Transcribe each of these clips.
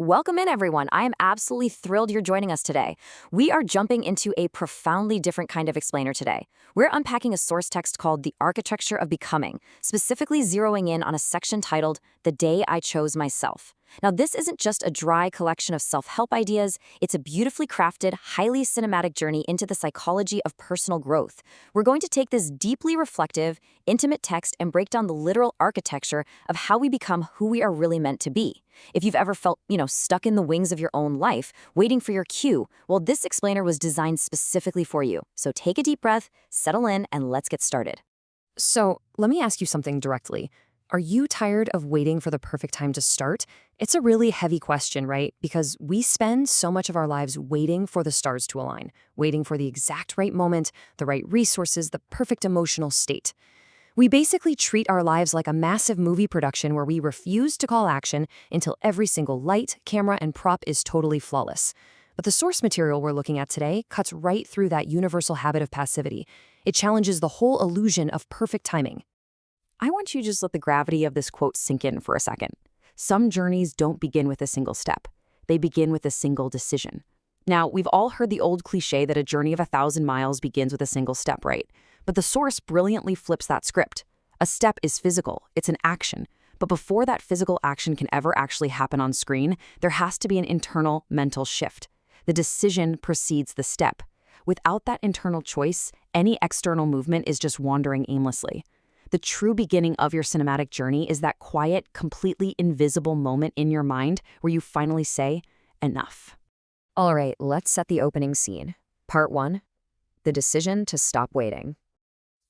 Welcome in, everyone. I am absolutely thrilled you're joining us today. We are jumping into a profoundly different kind of explainer today. We're unpacking a source text called The Architecture of Becoming, specifically zeroing in on a section titled The Day I Chose Myself. Now, this isn't just a dry collection of self-help ideas, it's a beautifully crafted, highly cinematic journey into the psychology of personal growth. We're going to take this deeply reflective, intimate text and break down the literal architecture of how we become who we are really meant to be. If you've ever felt, stuck in the wings of your own life, waiting for your cue, well, this explainer was designed specifically for you. So take a deep breath, settle in, and let's get started. So, let me ask you something directly. Are you tired of waiting for the perfect time to start? It's a really heavy question, right? Because we spend so much of our lives waiting for the stars to align, waiting for the exact right moment, the right resources, the perfect emotional state. We basically treat our lives like a massive movie production where we refuse to call action until every single light, camera, and prop is totally flawless. But the source material we're looking at today cuts right through that universal habit of passivity. It challenges the whole illusion of perfect timing. I want you to just let the gravity of this quote sink in for a second. Some journeys don't begin with a single step. They begin with a single decision. Now, we've all heard the old cliche that a journey of 1,000 miles begins with a single step, right? But the source brilliantly flips that script. A step is physical, it's an action. But before that physical action can ever actually happen on screen, there has to be an internal mental shift. The decision precedes the step. Without that internal choice, any external movement is just wandering aimlessly. The true beginning of your cinematic journey is that quiet, completely invisible moment in your mind where you finally say, enough. All right, let's set the opening scene. Part 1, the decision to stop waiting.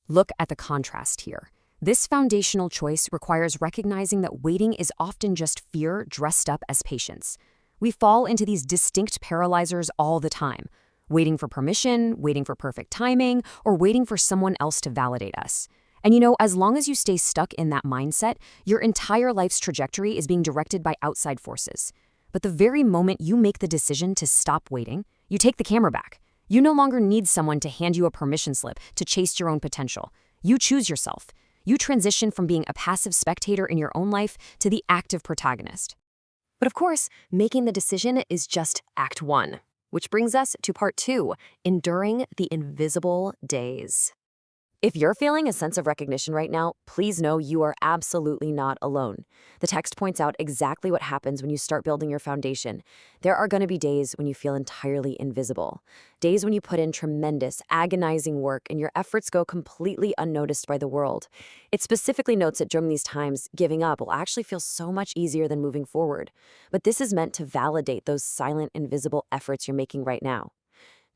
Look at the contrast here. This foundational choice requires recognizing that waiting is often just fear dressed up as patience. We fall into these distinct paralyzers all the time, waiting for permission, waiting for perfect timing, or waiting for someone else to validate us. And as long as you stay stuck in that mindset, your entire life's trajectory is being directed by outside forces. But the very moment you make the decision to stop waiting, you take the camera back. You no longer need someone to hand you a permission slip to chase your own potential. You choose yourself. You transition from being a passive spectator in your own life to the active protagonist. But of course, making the decision is just Act 1, which brings us to Part 2, enduring the invisible days. If you're feeling a sense of recognition right now, please know you are absolutely not alone. The text points out exactly what happens when you start building your foundation. There are going to be days when you feel entirely invisible. Days when you put in tremendous, agonizing work and your efforts go completely unnoticed by the world. It specifically notes that during these times, giving up will actually feel so much easier than moving forward. But this is meant to validate those silent, invisible efforts you're making right now.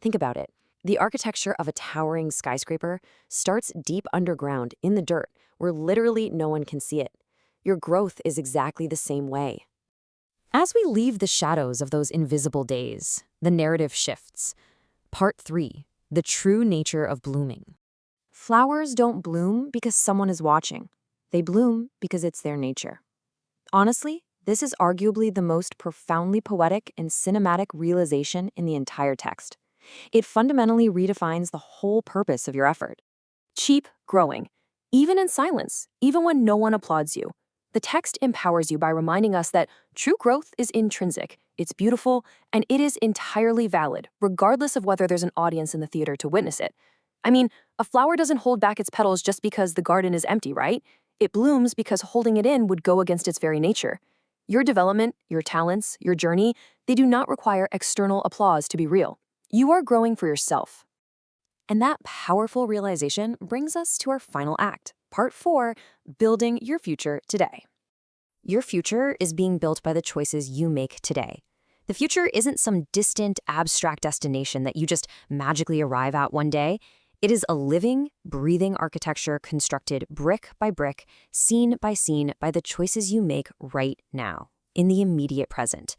Think about it. The architecture of a towering skyscraper starts deep underground in the dirt, where literally no one can see it. Your growth is exactly the same way. As we leave the shadows of those invisible days, the narrative shifts. Part 3, the true nature of blooming. Flowers don't bloom because someone is watching. They bloom because it's their nature. Honestly, this is arguably the most profoundly poetic and cinematic realization in the entire text. It fundamentally redefines the whole purpose of your effort. Keep growing, even in silence, even when no one applauds you. The text empowers you by reminding us that true growth is intrinsic, it's beautiful, and it is entirely valid, regardless of whether there's an audience in the theater to witness it. I mean, a flower doesn't hold back its petals just because the garden is empty, right? It blooms because holding it in would go against its very nature. Your development, your talents, your journey, they do not require external applause to be real. You are growing for yourself. And that powerful realization brings us to our final act, Part 4, building your future today. Your future is being built by the choices you make today. The future isn't some distant, abstract destination that you just magically arrive at one day. It is a living, breathing architecture constructed brick by brick, scene by the choices you make right now, in the immediate present.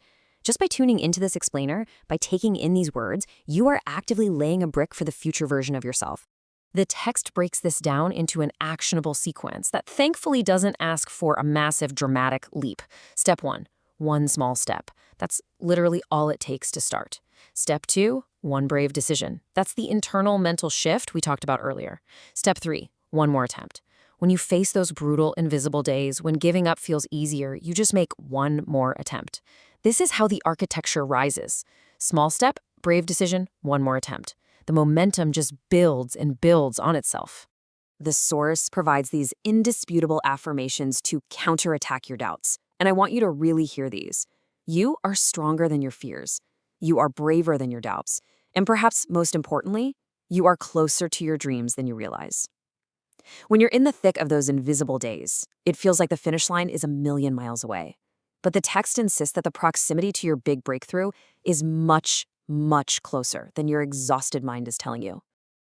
Just by tuning into this explainer, by taking in these words, you are actively laying a brick for the future version of yourself. The text breaks this down into an actionable sequence that thankfully doesn't ask for a massive dramatic leap. Step 1, one small step. That's literally all it takes to start. Step 2, one brave decision. That's the internal mental shift we talked about earlier. Step 3, one more attempt. When you face those brutal, invisible days, when giving up feels easier, you just make one more attempt. This is how the architecture rises. Small step, brave decision, one more attempt. The momentum just builds and builds on itself. The source provides these indisputable affirmations to counterattack your doubts. And I want you to really hear these. You are stronger than your fears. You are braver than your doubts. And perhaps most importantly, you are closer to your dreams than you realize. When you're in the thick of those invisible days, it feels like the finish line is a million miles away. But the text insists that the proximity to your big breakthrough is much, much closer than your exhausted mind is telling you.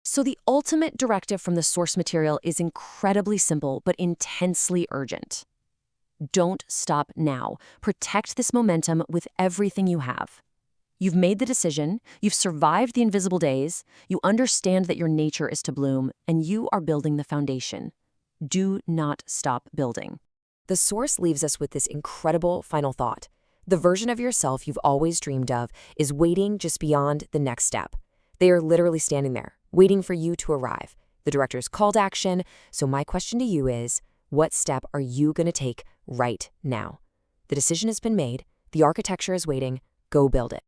So the ultimate directive from the source material is incredibly simple but intensely urgent. Don't stop now. Protect this momentum with everything you have. You've made the decision, you've survived the invisible days, you understand that your nature is to bloom, and you are building the foundation. Do not stop building. The source leaves us with this incredible final thought. The version of yourself you've always dreamed of is waiting just beyond the next step. They are literally standing there, waiting for you to arrive. The director's call to action. So my question to you is, what step are you going to take right now? The decision has been made. The architecture is waiting. Go build it.